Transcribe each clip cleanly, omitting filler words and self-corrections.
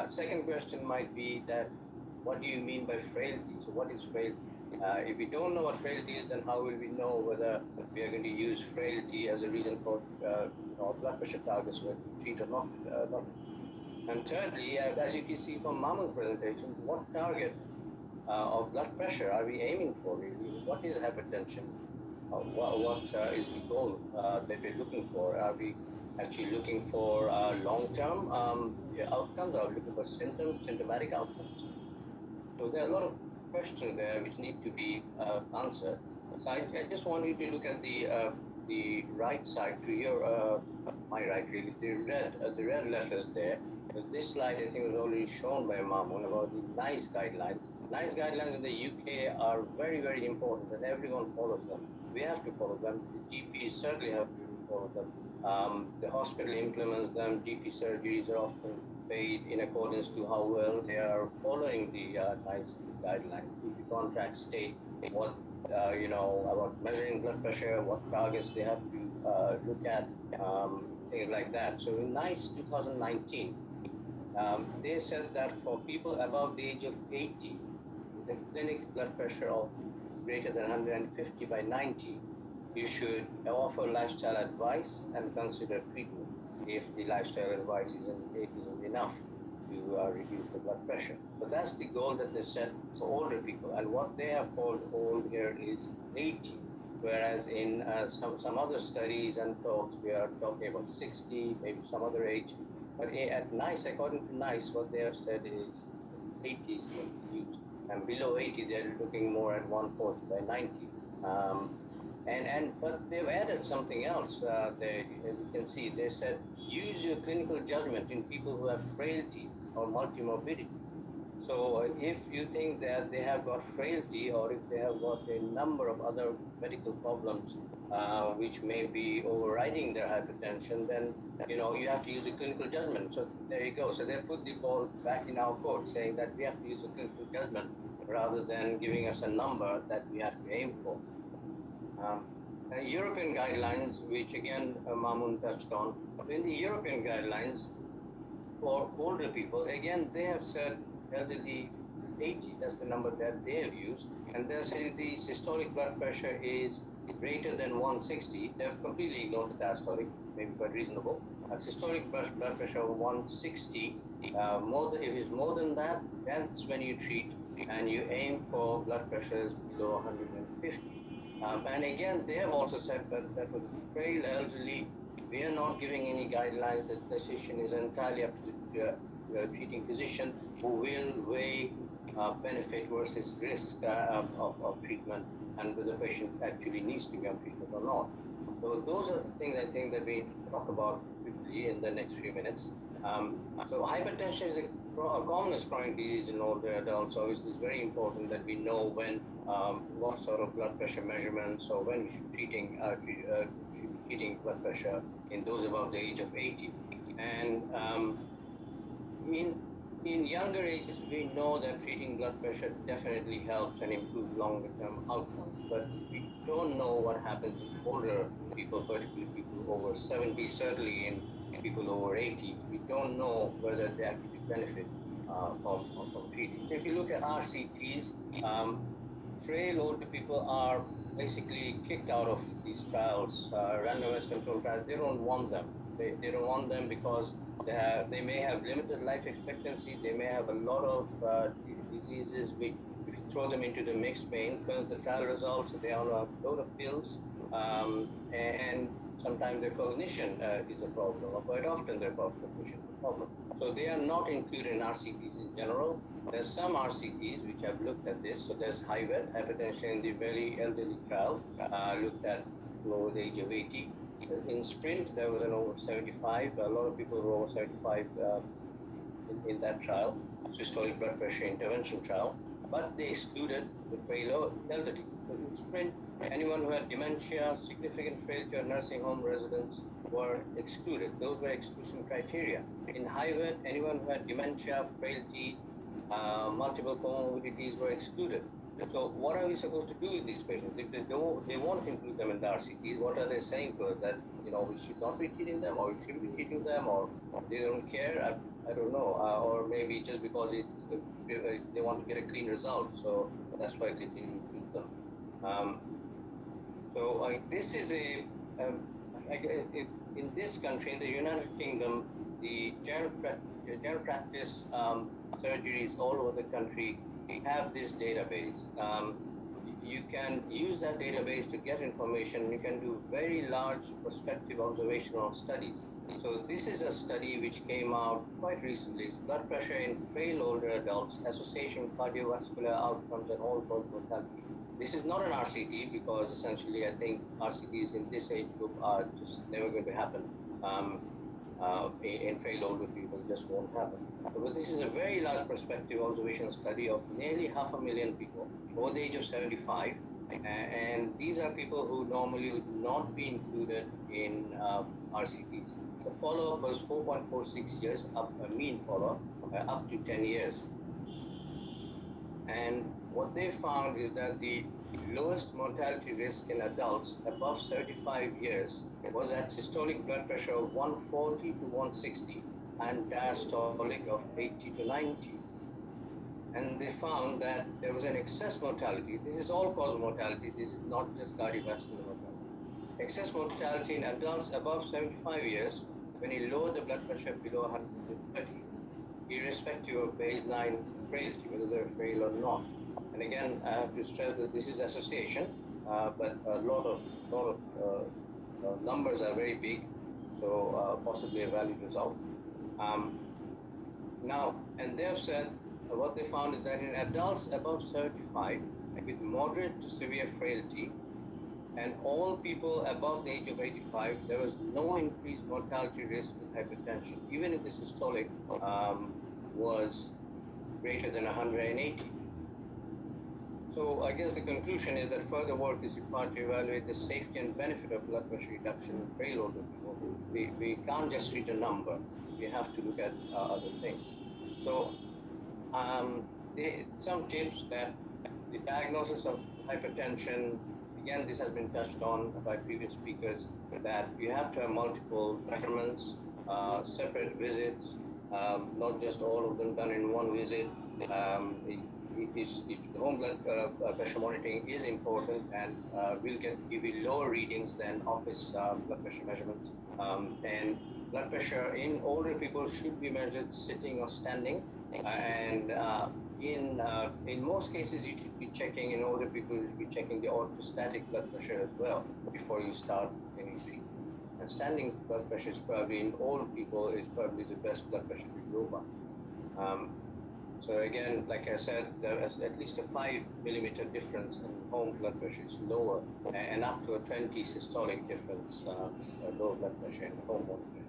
Second question might be that what do you mean by frailty? So what is frailty? If we don't know what frailty is, then how will we know whether we are going to use frailty as a reason for blood pressure targets whether to treat or not? And thirdly, as you can see from Maman's presentation, what target of blood pressure are we aiming for really? What is hypertension? What is the goal that we're looking for? Are we actually looking for long-term outcomes? Are we looking for symptomatic outcomes? So there are a lot of questions there which need to be answered. So I just want you to look at the right side to your my right really, the red letters there. So this slide I think was already shown by Mamun about the NICE guidelines. NICE guidelines in the UK are very, very important and everyone follows them. We have to follow them. The GPs certainly have to follow them. The hospital implements them. GP surgeries are often paid in accordance to how well they are following the NICE guidelines. The contracts state what about measuring blood pressure, what targets they have to look at, things like that. So in NICE 2019, they said that for people above the age of 80, with a clinic blood pressure of greater than 150 by 90, you should offer lifestyle advice and consider treatment if the lifestyle advice isn't enough to reduce the blood pressure. So that's the goal that they set for older people. And what they have called old here is 80, whereas in some other studies and talks, we are talking about 60, maybe some other age. But at NICE, according to NICE, what they have said is 80 is what we use. And below 80, they're looking more at 140 by 90. But they've added something else. As you can see, they said use your clinical judgment in people who have frailty or multimorbidity. So if you think that they have got frailty or if they have got a number of other medical problems which may be overriding their hypertension, then you have to use a clinical judgment. So there you go. So they put the ball back in our court, saying that we have to use a clinical judgment rather than giving us a number that we have to aim for. European guidelines, which again Mamun touched on, in the European guidelines for older people, again they have said elderly is 80, that's the number that they have used, and they're saying the systolic blood pressure is greater than 160. They've completely ignored the diastolic, maybe quite reasonable. Systolic blood pressure of 160, if it's more than that, that's when you treat and you aim for blood pressures below 150. And again, they have also said that with frail elderly, we are not giving any guidelines. The decision is entirely up to the treating physician, who will weigh benefit versus risk of treatment and whether the patient actually needs to be on treatment or not. So those are the things I think that we talk about quickly in the next few minutes. So hypertension is a commonest chronic disease in older adults, so it's very important that we know when, what sort of blood pressure measurements, or when we should be treating blood pressure in those above the age of 80. And in younger ages, we know that treating blood pressure definitely helps and improves longer-term outcomes, but we don't know what happens in older people, particularly people over 70, certainly in people over 80. We don't know whether they actually benefit from treating. If you look at RCTs, frail older people are basically kicked out of these trials, randomized controlled trials. They don't want them. They don't want them because they may have limited life expectancy. They may have a lot of diseases which, if you throw them into the mix, may influence the trial results. They are on a load of pills, and sometimes their cognition is a problem, or quite often their cognition is a problem. So they are not included in RCTs in general. There's some RCTs which have looked at this. So there's HIVET, hypertension in the very elderly trial, looked at over the age of 80. In SPRINT, there was an over 75. A lot of people were over 75 in that trial, systolic blood pressure intervention trial, but they excluded the frail elderly. So in SPRINT, anyone who had dementia, significant frailty, or nursing home residents were excluded. Those were exclusion criteria. In HIVET, anyone who had dementia, frailty, multiple comorbidities were excluded. So what are we supposed to do with these patients? If they won't include them in the RCTs, what are they saying to us? That we should not be treating them, or we should be treating them, or they don't care? I don't know, or maybe just because they want to get a clean result, so that's why they didn't use them. Um, so this is um, in this country, in the United Kingdom, the general practice surgeries all over the country have this database. You can use that database to get information. You can do very large prospective observational studies. So this is a study which came out quite recently. Blood pressure in frail older adults, association cardiovascular outcomes and all-cause mortality. This is not an RCT because essentially I think RCTs in this age group are just never going to happen. In frail older people just won't happen. But this is a very large prospective observational study of nearly 500,000 people over the age of 75. And these are people who normally would not be included in RCTs. The follow-up was 4.46 years, a mean follow-up, up to 10 years. And what they found is that the lowest mortality risk in adults above 75 years was at systolic blood pressure of 140 to 160 and diastolic of 80 to 90. And they found that there was an excess mortality. This is all-cause mortality. This is not just cardiovascular mortality. Excess mortality in adults above 75 years when you lower the blood pressure below 130, irrespective of baseline frailty, whether they're frail or not. And again, I have to stress that this is association, but a lot of numbers are very big, so possibly a valid result. Now, and they have said what they found is that in adults above 75 with moderate to severe frailty, and all people above the age of 85, there was no increased mortality risk with hypertension, even if the systolic was greater than 180. So I guess the conclusion is that further work is required to evaluate the safety and benefit of blood pressure reduction in frail older people. We can't just read a number. We have to look at other things. So some tips that the diagnosis of hypertension, again, this has been touched on by previous speakers, that you have to have multiple measurements, separate visits, not just all of them done in one visit. Home blood pressure monitoring is important, and we'll give you lower readings than office blood pressure measurements. And blood pressure in older people should be measured sitting or standing. And in most cases, you should be checking, in older people, you should be checking the orthostatic blood pressure as well before you start any treatment. And standing blood pressure is probably, in old people, is probably the best blood pressure to go by. So again, like I said, there is at least a 5 millimeter difference in home blood pressure is lower, and up to a 20 systolic difference, low blood pressure in home monitoring.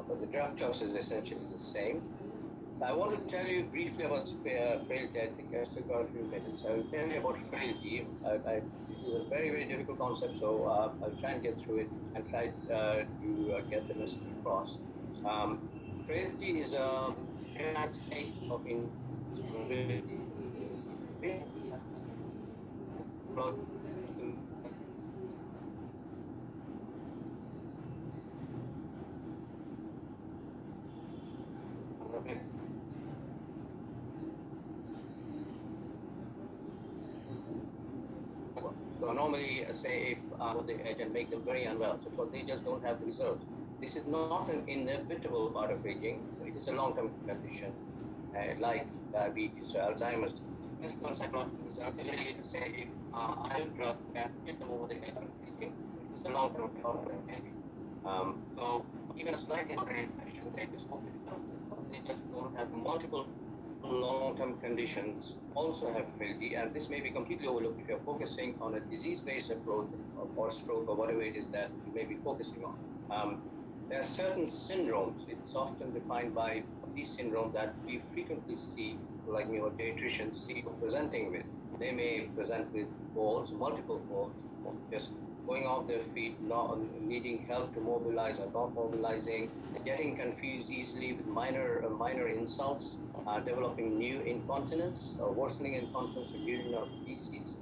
But the drug choice is essentially the same. I want to tell you briefly about frailty. I think I still got a few minutes. I will tell you about frailty. This is a very, very difficult concept, so I'll try and get through it and try to get the message across. Frailty is a state of inability. So normally, say if they can make them very unwell, so they just don't have the results. This is not an inevitable part of aging. It is a long-term condition, like diabetes or Alzheimer's. This concept is actually to say if iron drug can get them over the edge of aging, it's a long-term problem. So even a slight infection, they just hope it does. They just don't have multiple long-term conditions also have frailty, and this may be completely overlooked if you're focusing on a disease-based approach or stroke or whatever it is that you may be focusing on. There are certain syndromes. It's often defined by these syndromes that we frequently see, like me or pediatricians see presenting with. They may present with falls, multiple falls, just going off their feet, not needing help to mobilize or not mobilizing, getting confused easily with minor insults, developing new incontinence or worsening incontinence or urine or feces,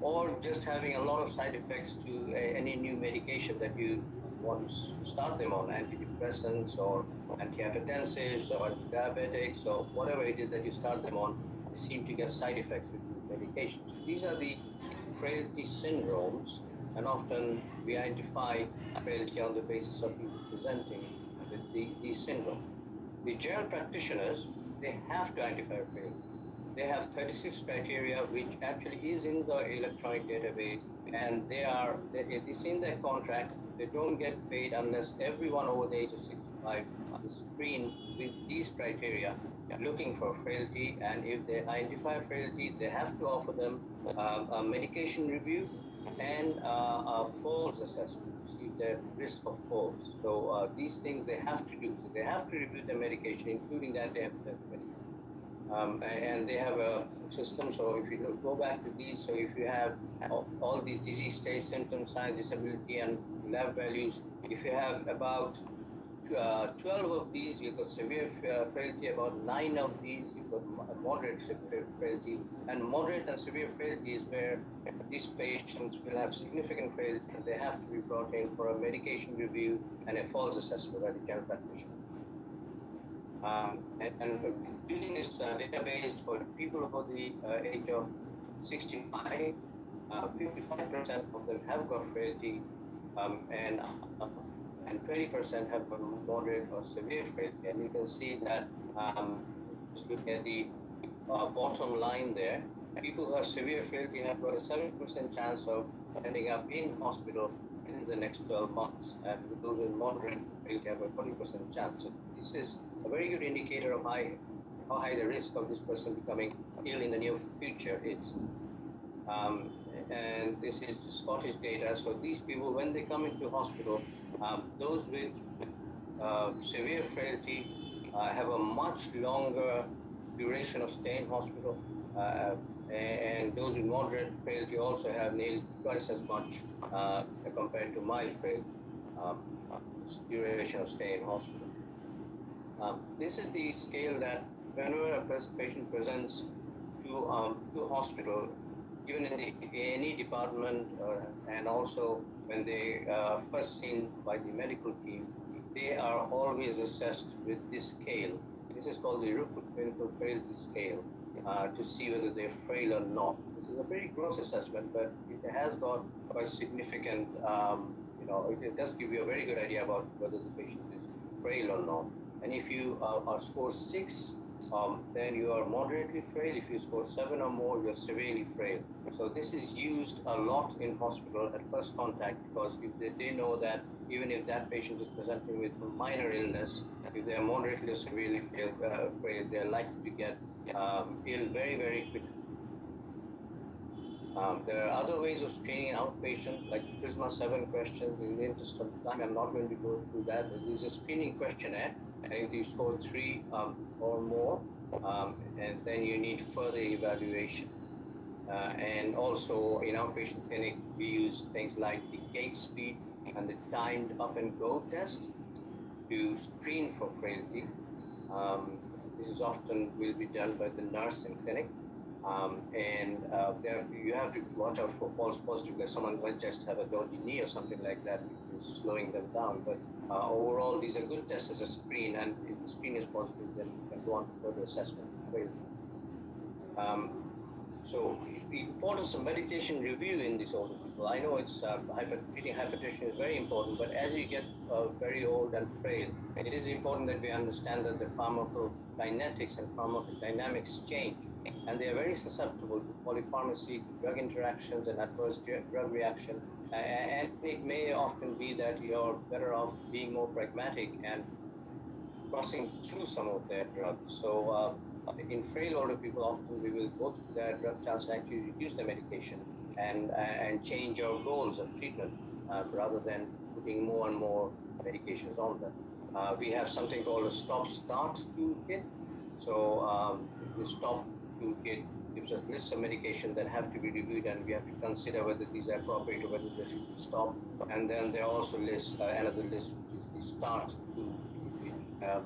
or just having a lot of side effects to any new medication that you want to start them on antidepressants or antihypertensives or diabetics or whatever it is that you start them on, they seem to get side effects with these medications. These are the frailty syndromes, and often we identify frailty on the basis of people presenting with these syndromes. The general practitioners, they have to identify frailty. They have 36 criteria, which actually is in the electronic database, and it's in their contract. They don't get paid unless everyone over the age of 65 is screened with these criteria, looking for frailty. And if they identify frailty, they have to offer them a medication review and a falls assessment to see their risk of falls. So these things they have to do. So they have to review their medication, including the antihypertensive medication. And they have a system. So if you go back to these, so if you have all these disease stage, symptoms, signs, disability, and lab values, if you have about 12 of these, you've got severe frailty. About 9 of these, you've got moderate frailty. And moderate and severe frailty is where these patients will have significant frailty, and they have to be brought in for a medication review and a falls assessment by the general practitioner. And using this database for people over the age of 65, 55% of them have got frailty, and 20% have got moderate or severe frailty. And you can see that, just look at the bottom line there, people who have severe frailty have got a 7% chance of ending up in hospital in the next 12 months, and those with moderate frailty have a 40% chance. So this is a very good indicator of how high the risk of this person becoming ill in the near future is. And this is Scottish data. So these people, when they come into hospital, those with severe frailty have a much longer duration of stay in hospital, and those with moderate frailty also have nearly twice as much compared to mild frailty duration of stay in hospital. This is the scale that whenever a patient presents to hospital, even in any department, and also when they first seen by the medical team, they are always assessed with this scale. This is called the Rookwood Clinical Frailty Scale, to see whether they're frail or not. This is a very gross assessment, but it has got quite significant, it does give you a very good idea about whether the patient is frail or not. And if you are score 6, then you are moderately frail. If you score 7 or more, you're severely frail. So this is used a lot in hospital at first contact, because if they know that even if that patient is presenting with minor illness, if they are moderately or severely frail, they are likely to get ill very, very quickly. There are other ways of screening an outpatient, like PRISMA 7 questions. In the interest of time, I'm not going to go through that. There's a screening questionnaire, and if you score 3 or more, and then you need further evaluation. And also in outpatient clinic, we use things like the gait speed and the timed up and go test to screen for frailty. This is often will be done by the nurse in clinic. There you have to watch out for false positive, like someone might just have a dodgy knee or something like that, which is slowing them down. But overall, these are good tests as a screen, and if the screen is positive, then you can go on to further assessment. So the importance of medication review in these older people. I know it's treating hypertension is very important, but as you get very old and frail, it is important that we understand that the pharmacokinetics and pharmacodynamics change, and they are very susceptible to polypharmacy, drug interactions, and adverse drug reaction. And it may often be that you're better off being more pragmatic and crossing through some of their drugs. So in frail older people, often we will go to their drug charts and actually reduce the medication and change our goals of treatment, rather than putting more and more medications on them. We have something called a stop-start toolkit. So the stop toolkit gives us lists of medication that have to be reviewed, and we have to consider whether these are appropriate or whether they should be stopped. And then there are also lists, another list, which is the start toolkit,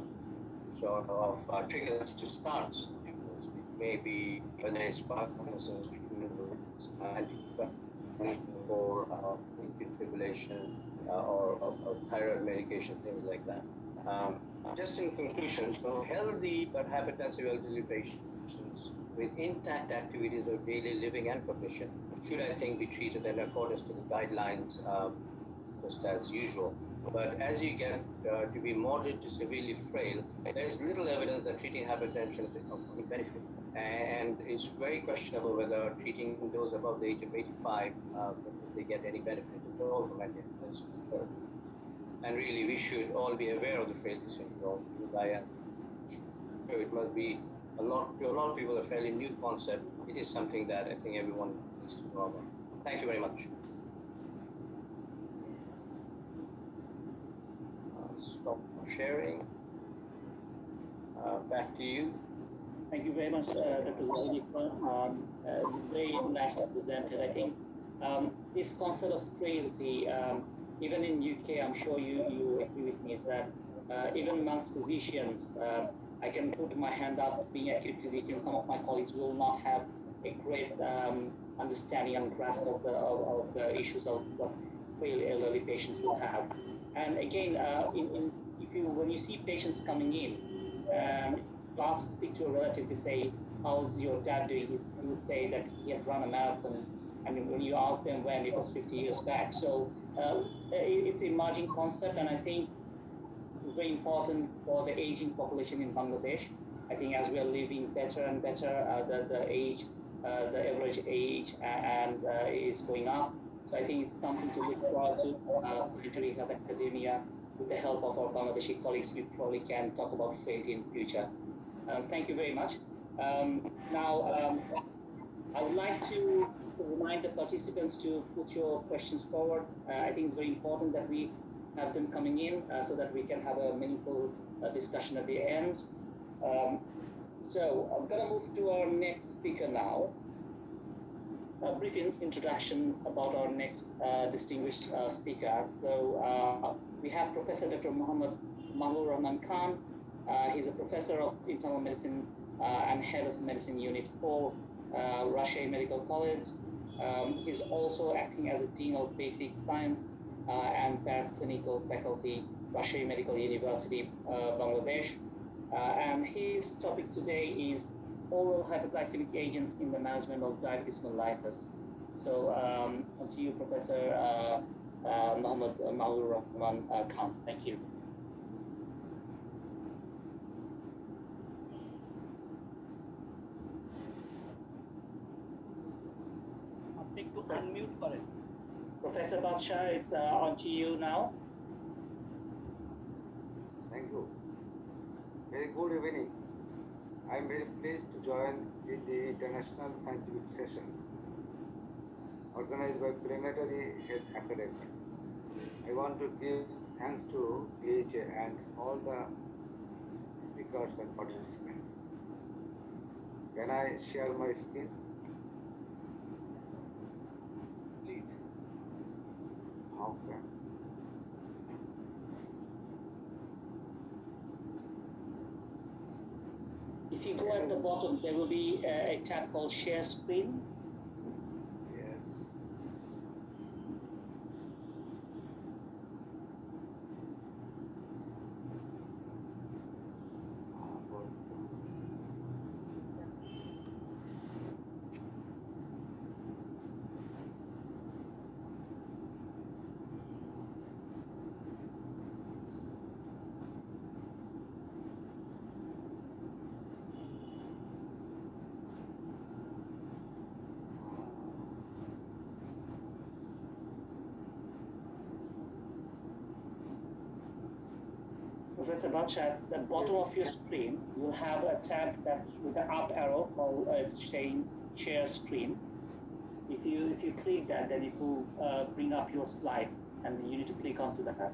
sort of triggers to start treatments, which may be whether it's Parkinson's treatment or for atrial fibrillation or thyroid medication, things like that. Just in conclusion, so healthy but hypertensive elderly patients with intact activities of daily living and cognition should, I think, be treated in accordance to the guidelines, just as usual. But as you get to be moderate to severely frail, there is little evidence that treating hypertension is of any benefit. And it's very questionable whether treating those above the age of 85, they get any benefit at all from antihypertensive therapy. And really, we should all be aware of the frailty syndrome. It must be to a lot of people a fairly new concept. It is something that I think everyone needs to know about. Thank you very much. Stop sharing. Back to you. Thank you very much, Dr. Zahidi. Very nicely presented. I think this concept of frailty, even in UK, I'm sure you agree with me, is that even amongst physicians, I can put my hand up, being a acute physician, some of my colleagues will not have a great understanding and grasp of the issues of what frail elderly patients will have. And again, when you see patients coming in, speak to a relative to say, how's your dad doing? He would say that he had run a marathon. And when you ask them when, it was 50 years back. So it's an emerging concept, and I think it's very important for the aging population in Bangladesh. I think as we are living better and better, the average age is going up. So I think it's something to look forward to. Planetary Health Academia, with the help of our Bangladeshi colleagues, we probably can talk about frailty in the future. Thank you very much. Now, I would like to remind the participants to put your questions forward. I think it's very important that we have them coming in so that we can have a meaningful discussion at the end. So I'm going to move to our next speaker now. A brief introduction about our next distinguished speaker. So we have Professor Dr. Muhammad Mahlur Rahman Khan. He's a professor of internal medicine and head of medicine unit 4, Rajshahi Medical College. He's also acting as a dean of basic science and paraclinical faculty, Rajshahi Medical University, Bangladesh. And his topic today is oral hypoglycemic agents in the management of diabetes mellitus. So on to you, Professor Muhammad Mahlur Rahman Khan. Thank you. Unmute for it. Professor Badshah, it's on to you now. Thank you. Very good evening. I am very pleased to join in the International Scientific Session organized by Planetary Health Academy. I want to give thanks to PHA and all the speakers and participants. Can I share my screen? Okay. If you go at the bottom, there will be a tab called Share Screen. Yes. Professor Badshah, at the bottom of your screen, you'll have a tab that with the up arrow called saying Share Screen. If you click that, then it will bring up your slides, and you need to click onto that.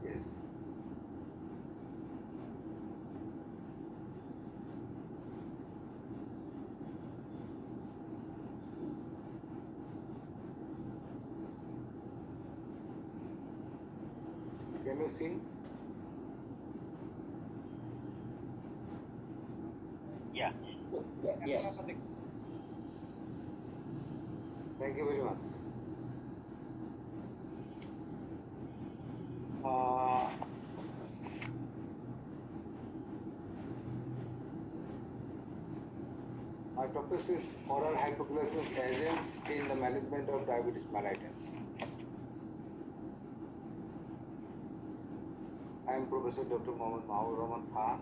Yes. Can you see? Yeah. Yes. Thank you very much. Uh, our topic is oral hypoglycemic agents in the management of diabetes mellitus. I am Professor Dr. Mohammad Mahbub Rahman Khan.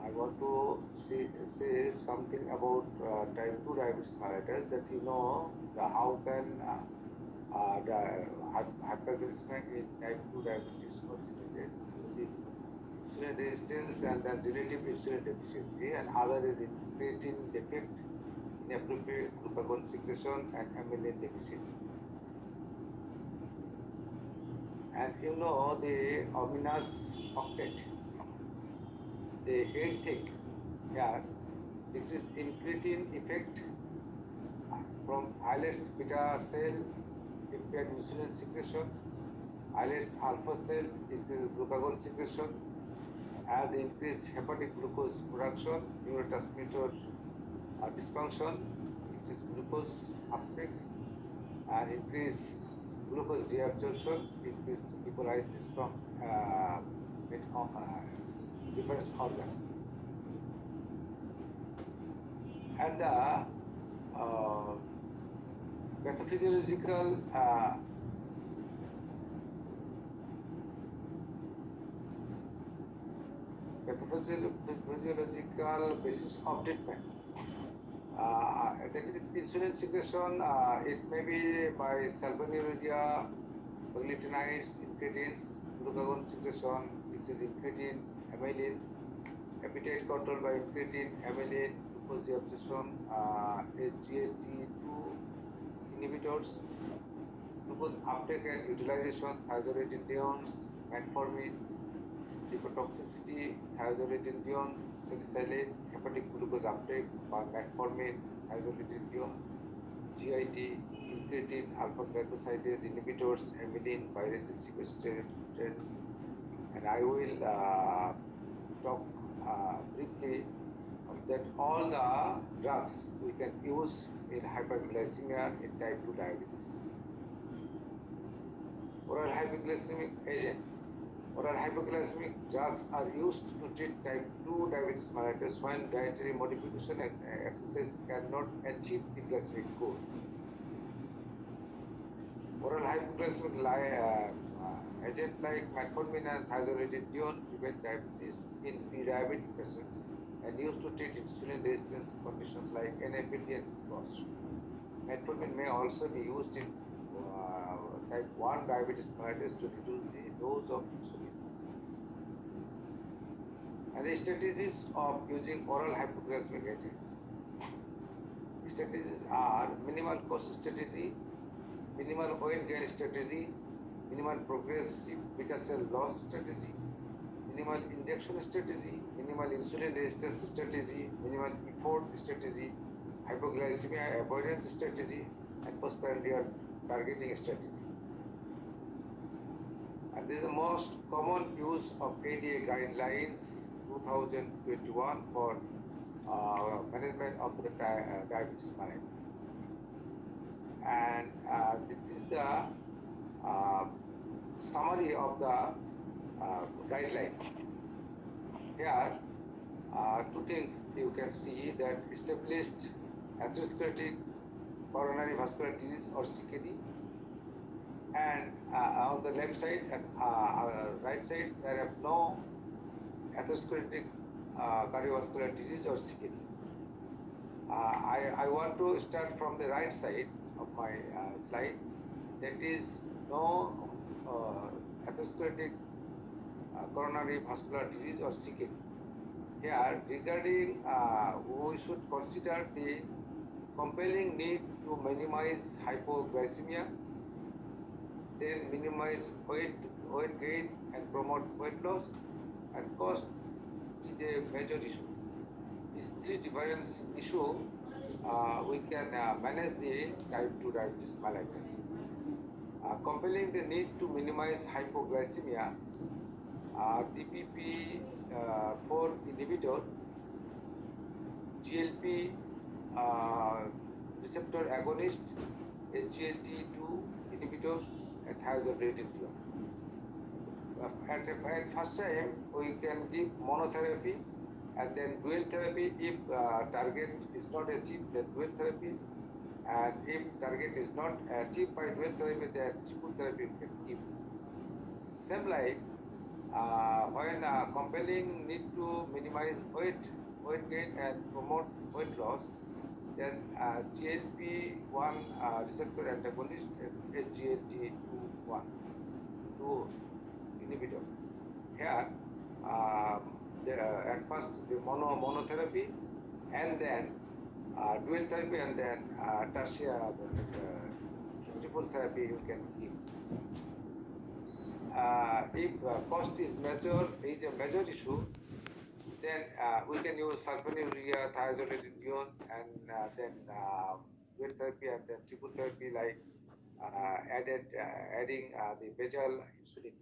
I want to say something about type 2 diabetes mellitus, that you know how can the hyperglycemic in type 2 diabetes originated. It is insulin resistance and then relative insulin deficiency, and other is incretin defect, inappropriate glucagon secretion, and amylin deficiency. And you know the ominous octet, the 8 things here. This is incretin effect from islets beta cell, impaired insulin secretion, islets alpha cell increases glucagon secretion, and increased hepatic glucose production, neurotransmitter dysfunction, increased glucose uptake, and increased glucose deabsorption, increased hemolysis from different organs. And the pathophysiological basis of treatment. That is insulin secretion. It may be by sulfonylurea, glutamides, incretins, glucagon secretion, which is incretin, amylin, appetite control by incretin, amylin, glucose deabsorption, SGLT2 inhibitors, glucose uptake and utilization, thiazolidinediones, metformin, lipotoxicity, thiazolidinedione, salicylate, hepatic glucose uptake by metformin, thiazolidinedione, GIT, incretin, alpha glycosidase inhibitors, amylin, viruses sequestrated, and I will talk briefly that all the drugs we can use in hyperglycemia in type 2 diabetes. Oral hypoglycemic agent. Oral hypoglycemic drugs are used to treat type 2 diabetes mellitus when dietary modification and exercise cannot achieve the glycemic goal. Oral hypoglycemic agent like metformin and thiazolidinedione prevent diabetes in pre-diabetic patients and used to treat insulin resistance conditions like NAFLD and PCOS. Metformin may also be used in type 1 diabetes mellitus to reduce the dose of insulin. And the strategies of using oral hypoglycemic agent. Strategies are minimal cost strategy, minimal weight gain strategy, minimal progressive beta cell loss strategy, minimal injection strategy, minimal insulin resistance strategy, minimal effort strategy, hypoglycemia avoidance strategy, and postprandial targeting strategy. And this is the most common use of ADA guidelines 2021 for management of the diabetes mellitus. And this is the summary of the guideline. Here, two things you can see, that established atherosclerotic coronary vascular disease or CKD, and on the left side and right side there have no atherosclerotic cardiovascular disease or CKD. I want to start from the right side of my slide. That is no atherosclerotic coronary vascular disease or CKD. Here, regarding we should consider the compelling need to minimize hypoglycemia, then minimize weight gain and promote weight loss, and cost is a major issue. These three different issues we can manage the type 2 diabetes mellitus. Compelling the need to minimize hypoglycemia, DPP4 inhibitor, GLP receptor agonist, SGLT2 inhibitor, and thiazolidinedione. At first time, we can give monotherapy and then dual therapy if target is not achieved, then dual therapy, and if target is not achieved by dual therapy, then triple therapy we can give. Same like when compelling need to minimize weight gain and promote weight loss, then GLP-1 receptor antagonist and SGLT2 inhibitor. Here, at first the monotherapy, and then dual therapy, and then tertiary triple therapy you can give. If cost is a major issue, then we can use sulfonylurea, thiazolidinedione, and then dual therapy and then triple therapy like adding the basal insulin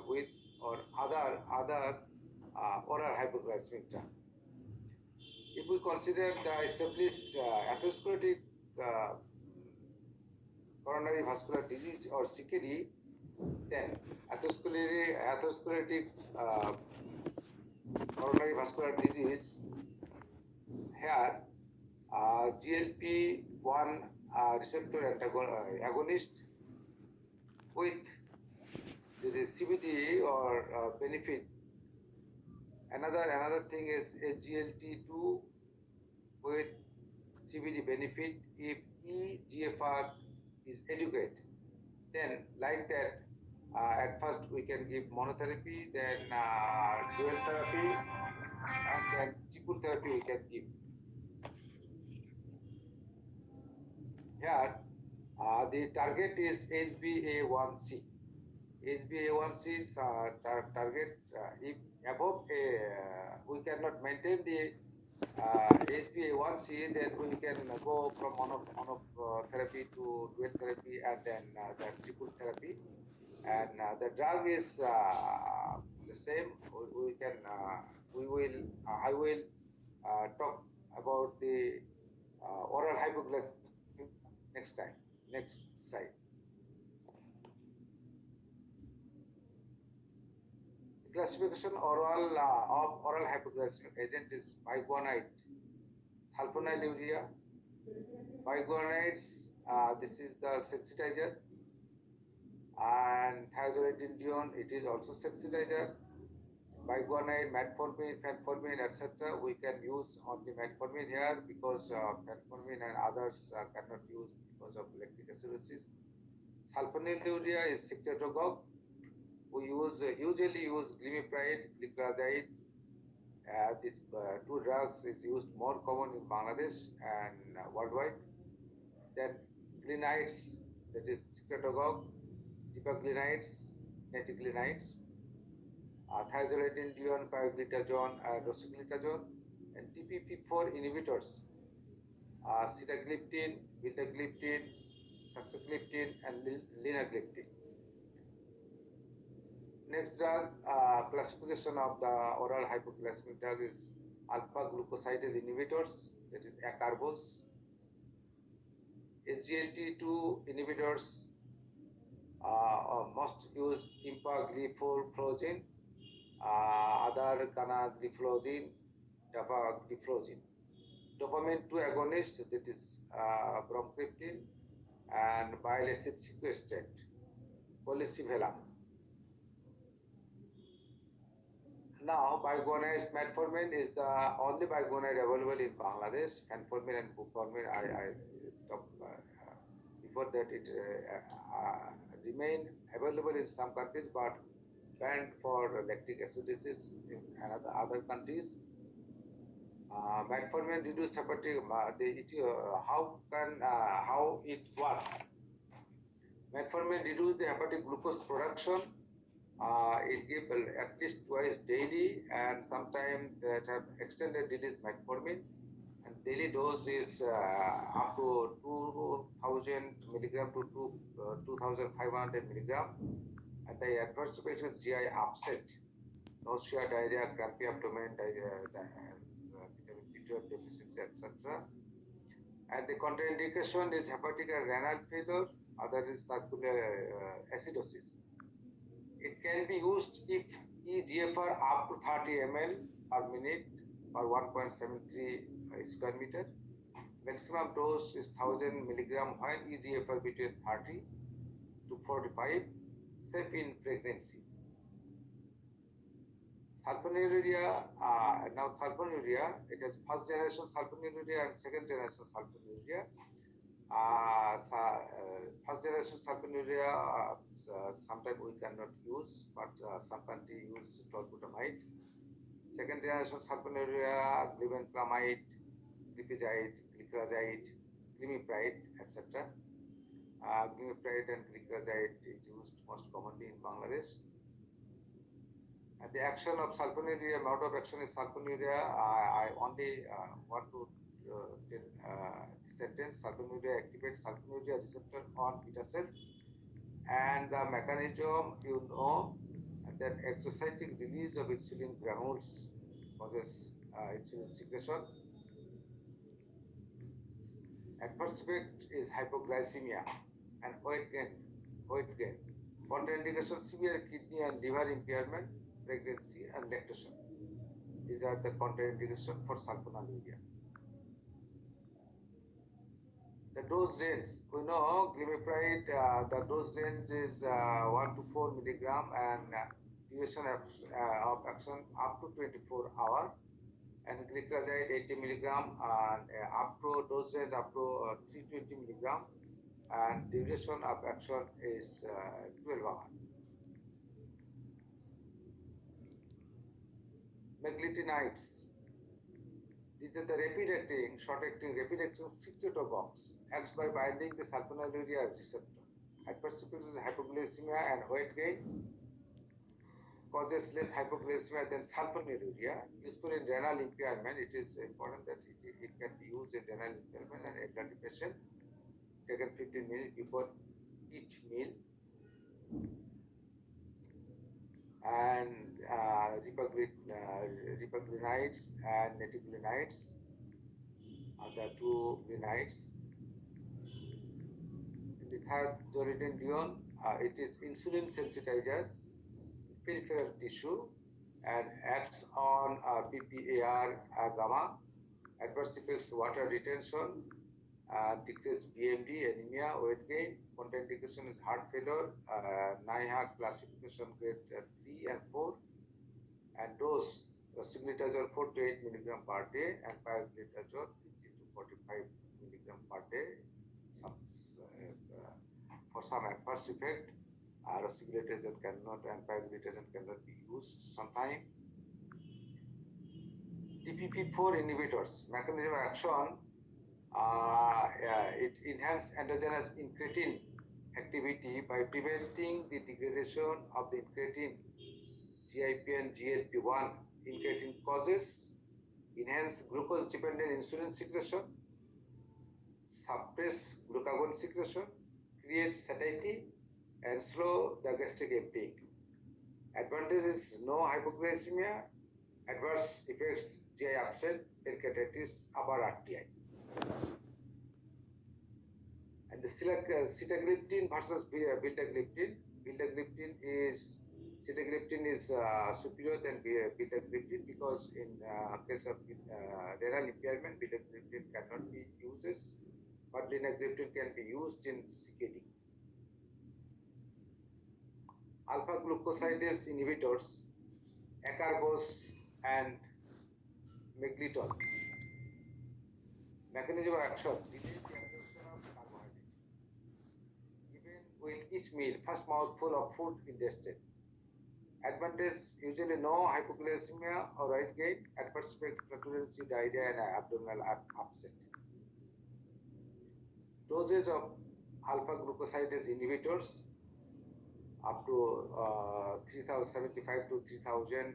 with or other oral hypoglycemic drug. If we consider the established atherosclerotic coronary vascular disease or CKD, then atherosclerotic coronary vascular disease, here GLP-1 receptor agonist with the CBD or benefit. Another thing is SGLT2 with CBD benefit if eGFR is adequate. Then like that, at first we can give monotherapy, then dual therapy, and then triple therapy we can give. Here, the target is HbA1c. HbA1c is target if above we cannot maintain the HbA1c, then we can go from monotherapy to dual therapy and then the triple therapy. And the drug is the same. I will talk about the oral hypoglycemia next time. Next slide. Classification of oral hypoglycemic agent is biguanide, sulfonylurea. Biguanides, this is the sensitizer, and thiazolidinedione, it is also sensitizer. Biguanide, metformin, fenformin, etc. We can use only metformin here because fenformin and others cannot use because of lactic acidosis. Sulfonylurea is secretagogue. We usually use glimepiride, gliclazide. These two drugs is used more common in Bangladesh and worldwide. Then glinides, that is secretagogue, dipaglinides, netiglinides, thiazolidinedione, pioglitazone, rosiglitazone, and DPP4 inhibitors, sitagliptin, vildagliptin, saxagliptin, and linagliptin. Next drug classification of the oral hypoglycemic drug is alpha glucosidase inhibitors, that is acarbose. SGLT2 inhibitors must use empagliflozin, other canagliflozin, dapagliflozin. Dopamine 2 agonist, that is bromocriptine, and bile acid sequestrant, colesevelam. Now, biguanide metformin is the only biguanide available in Bangladesh. Fenformin and buformin, I talked before that it remain available in some countries, but banned for lactic acidosis in other countries. Metformin reduce hepatic. How it works? Metformin reduce the hepatic glucose production. It gives at least twice daily, and sometimes that have extended release metformin, and daily dose is up to 2000 milligram to 2500 milligram, and the adverse effects is GI upset, nausea, diarrhea, crampy abdomen, vitamin B12 deficiency, etc. And the contraindication is hepatic and renal failure, other is circular acidosis. It can be used if eGFR up to 30 ml per minute or 1.73 square meter. Maximum dose is 1000 milligram while eGFR between 30 to 45, safe in pregnancy. Sulfonylurea, now sulfonylurea, it is first generation sulfonylurea and second generation sulfonylurea. First generation sulfonylurea, sometimes we cannot use, but some country use tolbutamide. Second generation sulfonylurea, glibenclamide, glipizide, gliclazide, glimepiride, etc. Glimepiride and gliclazide is used most commonly in Bangladesh. And the action of sulfonylurea, mode of action is sulfonylurea. I only want to tell sentence. Sulfonylurea activates sulfonylurea receptor on beta cells, and the mechanism you know that exocytic release of insulin granules causes insulin secretion. Adverse effect is hypoglycemia and weight gain. Contraindication: severe kidney and liver impairment, pregnancy, and lactation. These are the contraindications for sulfonylurea. The dose range, we know glimepiride, the dose range is 1 to 4 milligram and duration of action up to 24 hours. And gliclazide 80 milligram and up to dose range up to 320 milligram, and duration of action is 12 hours. Meglitinides. These are the rapid-acting, short-acting, rapid-acting secretory box. Acts by binding the sulfonylurea receptor. Adverse effects is hypoglycemia and weight gain. Causes less hypoglycemia than sulfonylurea. Useful in renal impairment. It is important that it can be used in renal impairment and elderly patient. Taken 15 minutes before each meal. And ribaglinides and netiglinides are the two glinides. In the third, zoledrondione, it is insulin sensitizer, peripheral tissue, and acts on PPAR gamma. Adverse effects: water retention, decreased BMD, anemia, weight gain. Contraindication is heart failure, NIHA classification grade 3 and 4, and dose rosiglitazone 4 to 8 milligram per day and pioglitazone 50 to 45 milligram per day. For some adverse effect, rosiglitazone cannot and pioglitazone cannot be used sometimes. DPP4 inhibitors, mechanism of action, it enhances endogenous incretin activity by preventing the degradation of the incretin. GIP and GLP-1 incretin causes enhance glucose-dependent insulin secretion, suppress glucagon secretion, create satiety, and slow the gastric emptying. Advantage is no hypoglycemia. Adverse effects: GI upset, pancreatitis, upper RTI. And the sitagliptin versus vildagliptin. Sitagliptin is superior than vildagliptin because in case of renal impairment, vildagliptin cannot be used, but linagliptin can be used in CKD. Alpha glucosidase inhibitors, acarbose and meglitol. Mechanism of action: delays the absorption of carbohydrate. Given with each meal, first mouthful of food ingested. Advantage: usually no hypoglycemia or weight gain. Adverse effect: flatulency, diarrhea, and abdominal upset. Dosage of alpha glucosidase inhibitors up to 3075 to 3000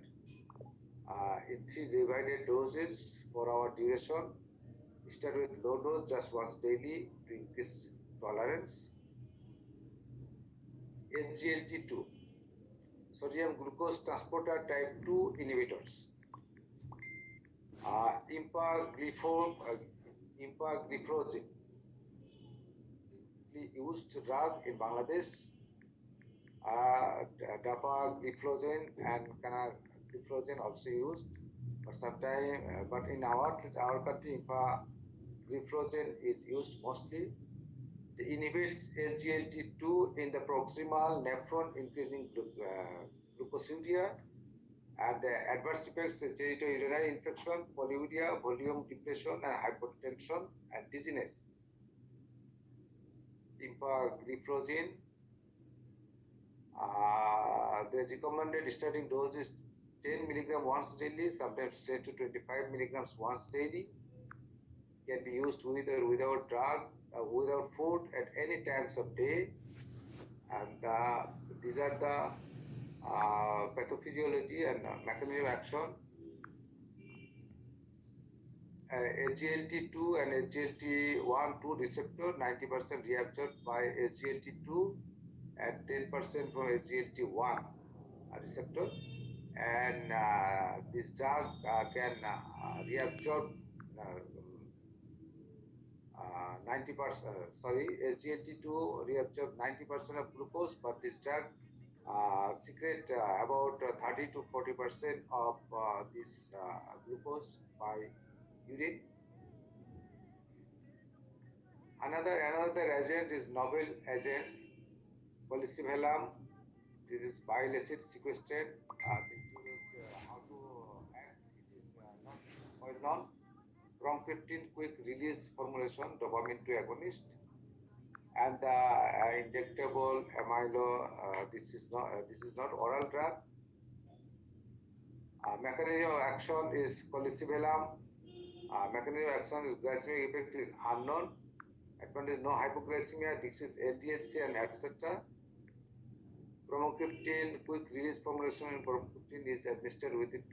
in 3 divided doses for our duration. administered with low dose just once daily to increase tolerance. SGLT2, sodium glucose transporter type 2 inhibitors. Empagliflozin, used drug in Bangladesh. Dapagliflozin and canagliflozin also used, but sometimes, but in our country, empagliflozin is used mostly. It inhibits SGLT2 in the proximal nephron, increasing glucosuria, and the adverse effects is genitourinary infection, polyuria, volume depression, and hypotension and dizziness. Empagliflozin, the recommended starting dose is 10 milligram once daily, sometimes 10 to 25 milligrams once daily. Can be used with or without drug, without food at any times of day. And these are the pathophysiology and mechanism of action. SGLT2 and SGLT1-2 receptor 90% reabsorbed by SGLT2 and 10% from SGLT1 receptor, and this drug can reabsorb 90%. SGLT2 reabsorb 90% of glucose, but this drug secrete about 30 to 40% of this glucose by urine. Another agent is novel agents. Polycivalam, this is bile acid sequestered. How to act, it is not well known. Brom15 quick release formulation, dopamine 2 agonist, and the injectable amylo. This is not oral drug. Mechanism of action is colicivalam. Mechanism of action is glycemic effect is unknown. Advantage no hypoglycemia, decreases LDHC and etc. Bromocriptine quick release formulation in bromocriptine is administered within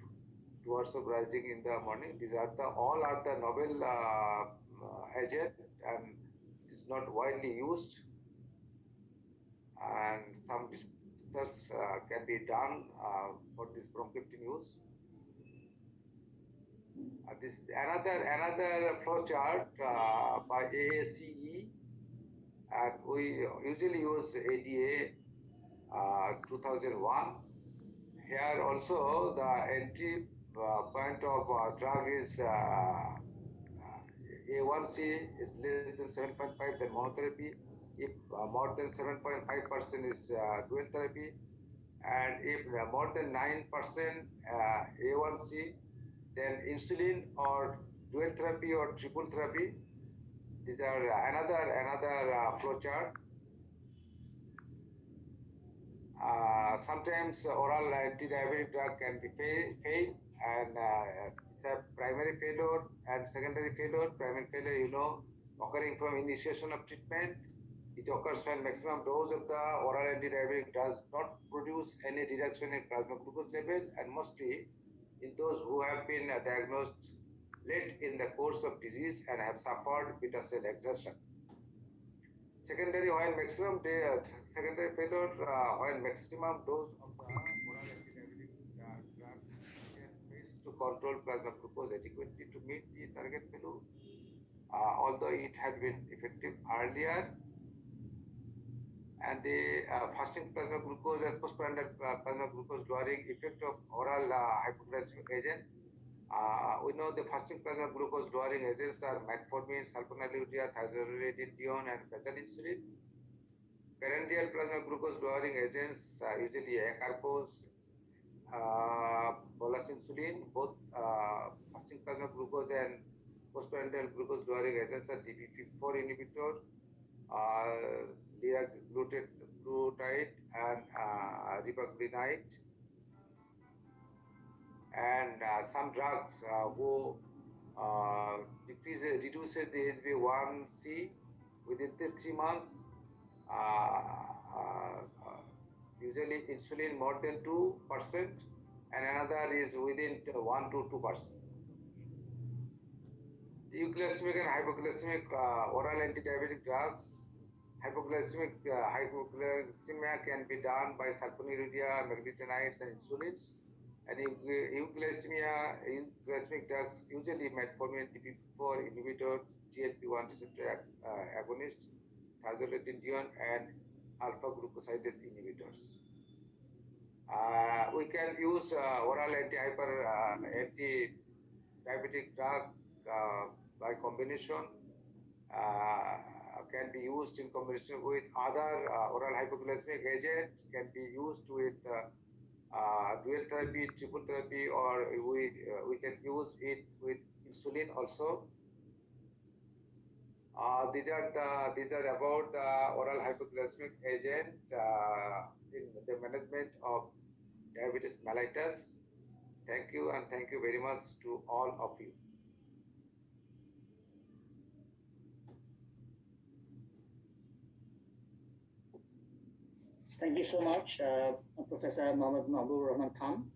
2 hours of rising in the morning. These are all are the novel agent, and it is not widely used. And some research can be done for this bromocriptine use. This another flow chart by AACE, and we usually use ADA 2001. Here also the entry point of drug is A1C is less than 7.5, then monotherapy. If more than 7.5% is dual therapy, and if more than 9% A1C, then insulin or dual therapy or triple therapy. These are another flow chart. Sometimes oral anti-diabetic drug can be failed, and it's a primary failure and secondary failure. Primary failure, occurring from initiation of treatment. It occurs when maximum dose of the oral anti-diabetic does not produce any reduction in plasma glucose level, and mostly in those who have been diagnosed late in the course of disease and have suffered beta cell exhaustion. Secondary, when maximum secondary failure, when maximum dose of the oral anti-diabetic drug is to control plasma glucose adequately to meet the target value, although it had been effective earlier. And the fasting plasma glucose and postprandial plasma glucose lowering effect of oral hypoglycemic agent. We know the fasting plasma glucose lowering agents are metformin, sulfonylurea, thiazolidinedione, and basal insulin. Prandial plasma glucose lowering agents usually acarbose, bolus insulin. Both fasting plasma glucose and postprandial glucose lowering agents are DPP4 inhibitor, liraglutide, and ribaglinide. And some drugs who reduces the HbA1c within 3 months, usually insulin more than 2%, and another is within 1 to 2%. Euglycemic and hypoglycemic oral anti-diabetic drugs. Hypoglycemia can be done by sulfonylurea, meglitinides, and insulins. And euglycemic drugs, usually metformin, DPP4 inhibitor, GLP-1 receptor agonist, thiazolidinedione, and alpha glucosidase inhibitors. We can use oral anti-diabetic drug by combination. Can be used in combination with other oral hypoglycemic agent, can be used with dual therapy, triple therapy, or we can use it with insulin also. These are about the oral hypoglycemic agent in the management of diabetes mellitus. Thank you, and thank you very much to all of you. Thank you so much, Professor Mohammed Mahbub Rahman Khan.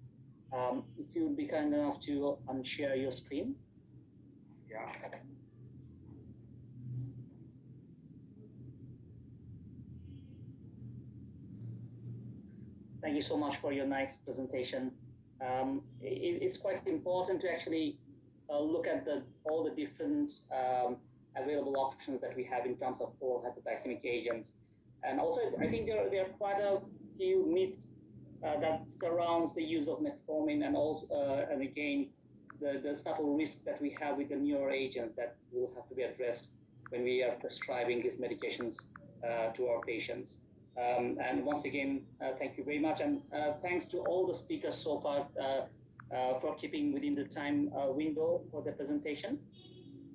If you would be kind enough to unshare your screen. Yeah. Thank you so much for your nice presentation. It's quite important to actually look at all the different available options that we have in terms of oral hypoglycemic agents. And also, I think there are quite a few myths that surrounds the use of metformin, and also, and again, the subtle risk that we have with the newer agents that will have to be addressed when we are prescribing these medications to our patients. And once again, thank you very much, and thanks to all the speakers so far for keeping within the time window for the presentation.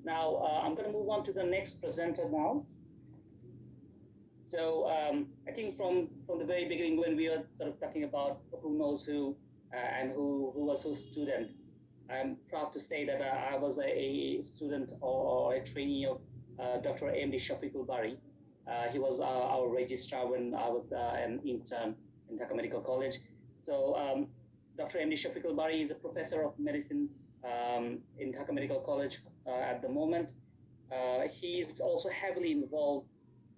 Now, I'm going to move on to the next presenter now. So I think from the very beginning, when we were sort of talking about who knows who and who was whose student, I'm proud to say that I was a student or a trainee of Dr. M.D. Shafiqul Bari. He was our registrar when I was an intern in Dhaka Medical College. So Dr. M.D. Shafiqul Bari is a professor of medicine in Dhaka Medical College at the moment. He's also heavily involved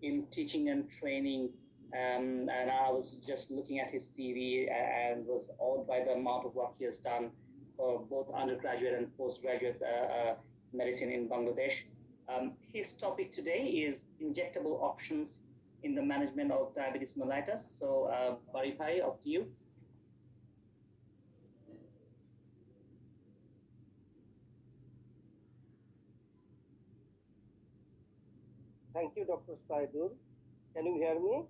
in teaching and training, and I was just looking at his CV and was awed by the amount of work he has done for both undergraduate and postgraduate medicine in Bangladesh. His topic today is injectable options in the management of diabetes mellitus. So, Bari Bhai, off to you. Thank you, Dr. Saidul. Can you hear me?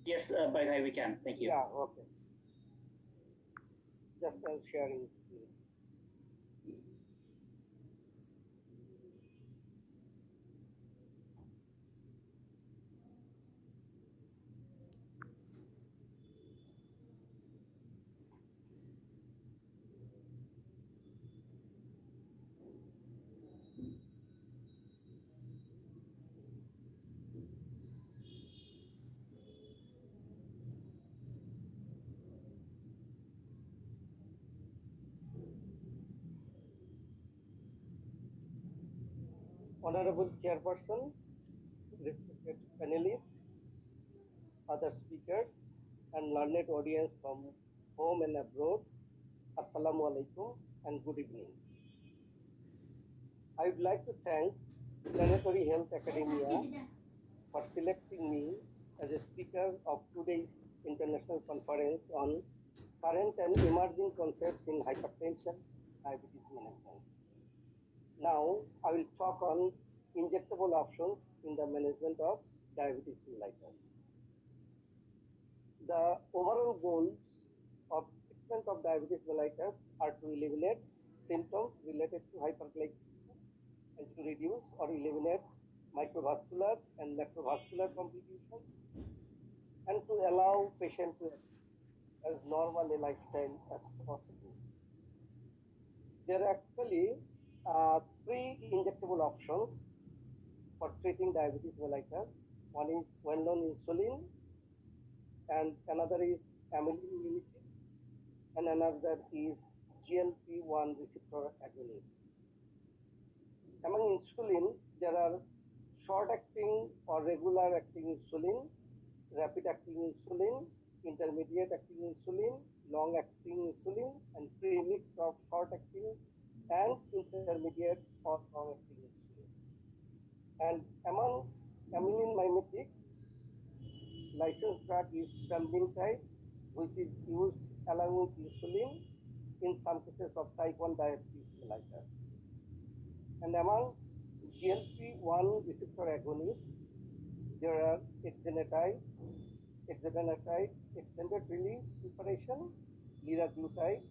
Yes, Bari Bhai, we can. Thank you. Yeah, okay. Just sharing screen. Honorable Chairperson, respected panelists, other speakers, and learned audience from home and abroad, Assalamu alaikum and good evening. I would like to thank Planetary Health Academia for selecting me as a speaker of today's international conference on current and emerging concepts in hypertension, diabetes management. Now, I will talk on injectable options in the management of diabetes mellitus. The overall goals of treatment of diabetes mellitus are to eliminate symptoms related to hyperglycemia and to reduce or eliminate microvascular and macrovascular complications, and to allow patients to as normal a lifestyle as possible. There are actually three injectable options for treating diabetes mellitus. One is well-known insulin, and another is amylin limited, and another is GLP-1 receptor agonist. among insulin, there are short-acting or regular-acting insulin, rapid-acting insulin, intermediate-acting insulin, long-acting insulin, and premix of short-acting and intermediate or long-acting insulin. And among amylin mimetic, licensed drug is pramlintide, which is used along with insulin in some cases of type 1 diabetes mellitus. And among GLP-1 receptor agonists, there are exenatide, extended release preparation, liraglutide,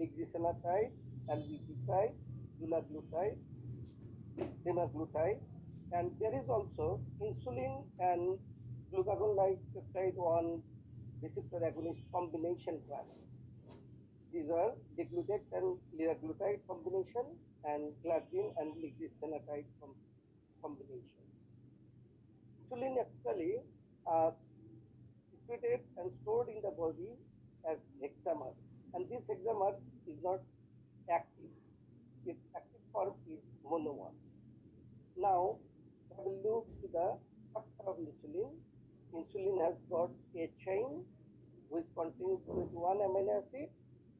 lixisenatide, albiglutide, dulaglutide, semaglutide, and there is also insulin and glucagon-like peptide 1 receptor agonist combination drug. These are degludec and liraglutide combination and glargine and lixisenatide combination. Insulin actually secreted and stored in the body as hexamer, and this hexamer is not active. Its active form is monomer. Now, I will look to the structure of insulin. Insulin has got A chain which contains 21 amino acids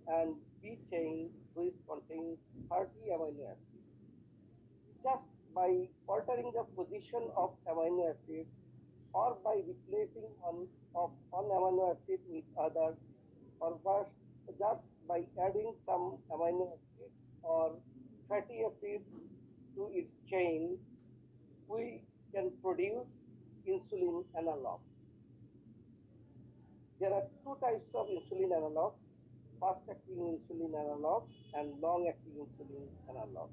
and B chain which contains 30 amino acids. Just by altering the position of amino acids or by replacing one amino acid with others, or just by adding some amino acid or fatty acids to its chain, we can produce insulin analog. There are two types of insulin analog: fast-acting insulin analog and long-acting insulin analog.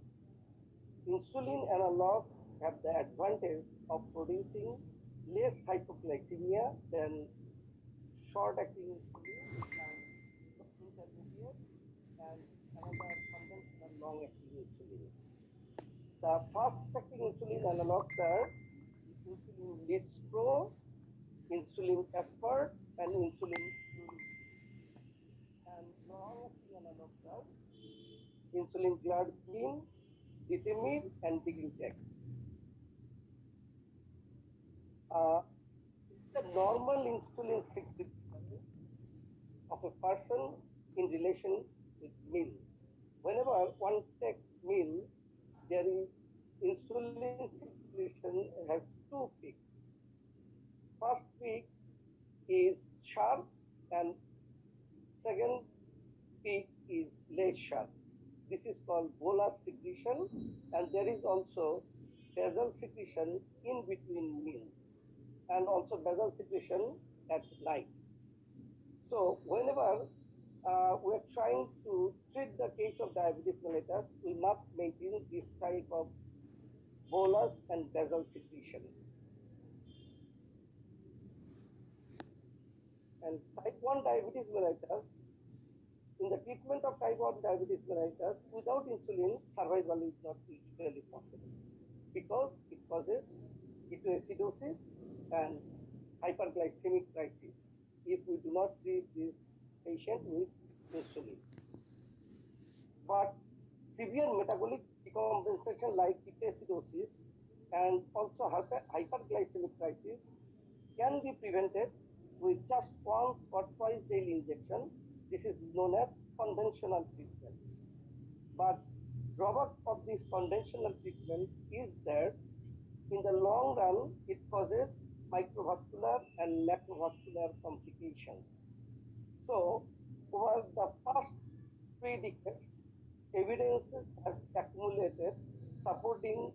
Insulin analogs have the advantage of producing less hypoglycemia than short-acting insulin and intermediate and another conventional long-acting insulin. The fast-acting insulin analogs are insulin lispro, insulin aspart, and insulin uric. And long-acting analogs are insulin glargine, ditimir, and degludec. The normal insulin secretion of a person in relation with meal. Whenever one takes meal, there is insulin secretion has two peaks. First peak is sharp and second peak is less sharp. This is called bolus secretion, and there is also basal secretion in between meals and also basal secretion at night. So whenever we are trying to treat the case of diabetes mellitus, we must maintain this type of bolus and basal secretion. And type 1 diabetes mellitus, in the treatment of type 1 diabetes mellitus, without insulin, survival is not usually possible because it causes ketoacidosis and hyperglycemic crisis if we do not treat this patient with insulin. But severe metabolic decompensation like ketoacidosis and also hyperglycemic crisis can be prevented with just once or twice daily injection. This is known as conventional treatment. But drawback of this conventional treatment is that in the long run, it causes microvascular and macrovascular complications. So, over the past 3 decades, evidence has accumulated supporting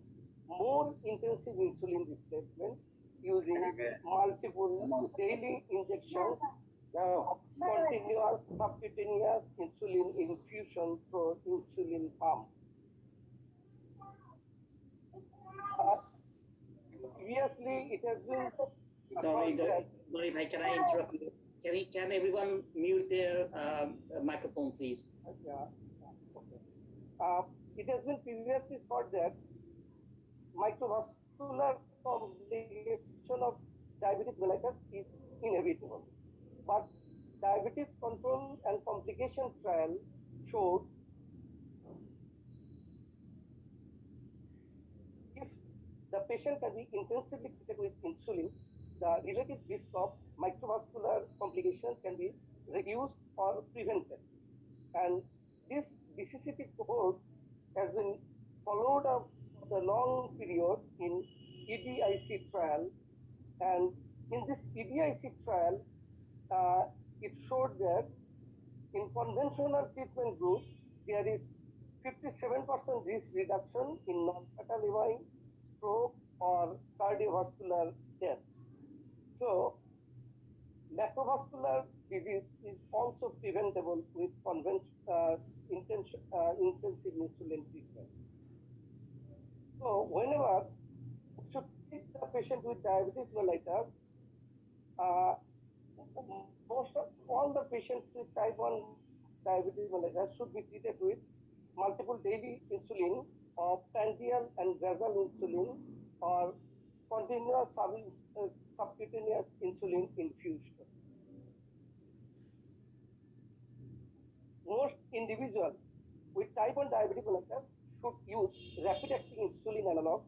more intensive insulin replacement using multiple daily injections, continuous subcutaneous insulin infusion through insulin pump. Previously, it has been. Sorry, can I interrupt you? Can everyone mute their microphone, please? Yeah. Okay. It has been previously thought that microvascular complication of diabetes mellitus is inevitable. But diabetes control and complication trial showed patient can be intensively treated with insulin, the relative risk of microvascular complications can be reduced or prevented. And this DCCT cohort has been followed up for the long period in EDIC trial. And in this EDIC trial, it showed that in conventional treatment group, there is 57% risk reduction in non-fatal MI, stroke, or cardiovascular death. So, macrovascular disease is also preventable with intensive insulin treatment. So, whenever we should treat the patient with diabetes mellitus, uh, most of all the patients with type 1 diabetes mellitus should be treated with multiple daily insulin or prandial and basal insulin or continuous subcutaneous insulin infusion. Most individuals with type 1 diabetes mellitus should use rapid-acting insulin analogs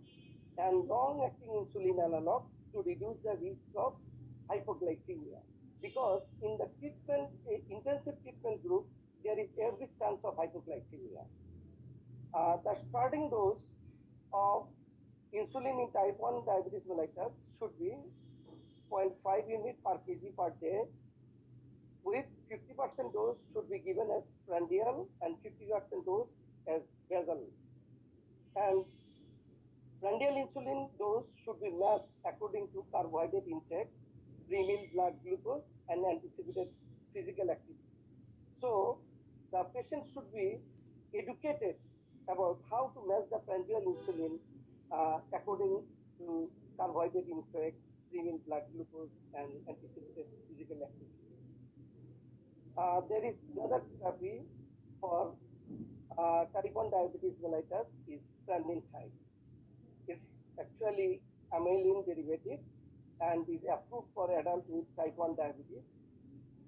and long-acting insulin analogs to reduce the risk of hypoglycemia. Because in the intensive treatment group, there is every chance of hypoglycemia. The starting dose of insulin in type 1 diabetes mellitus should be 0.5 unit per kg per day, with 50% dose should be given as prandial and 50% dose as basal. And prandial insulin dose should be matched according to carbohydrate intake, pre-meal blood glucose, and anticipated physical activity. So the patient should be educated about how to match the prandial insulin according to carbohydrate intake, pre-meal blood glucose, and anticipated physical activity. There is another therapy for type 1 diabetes mellitus is pramlintide. It's actually amylin derivative and is approved for adults with type 1 diabetes.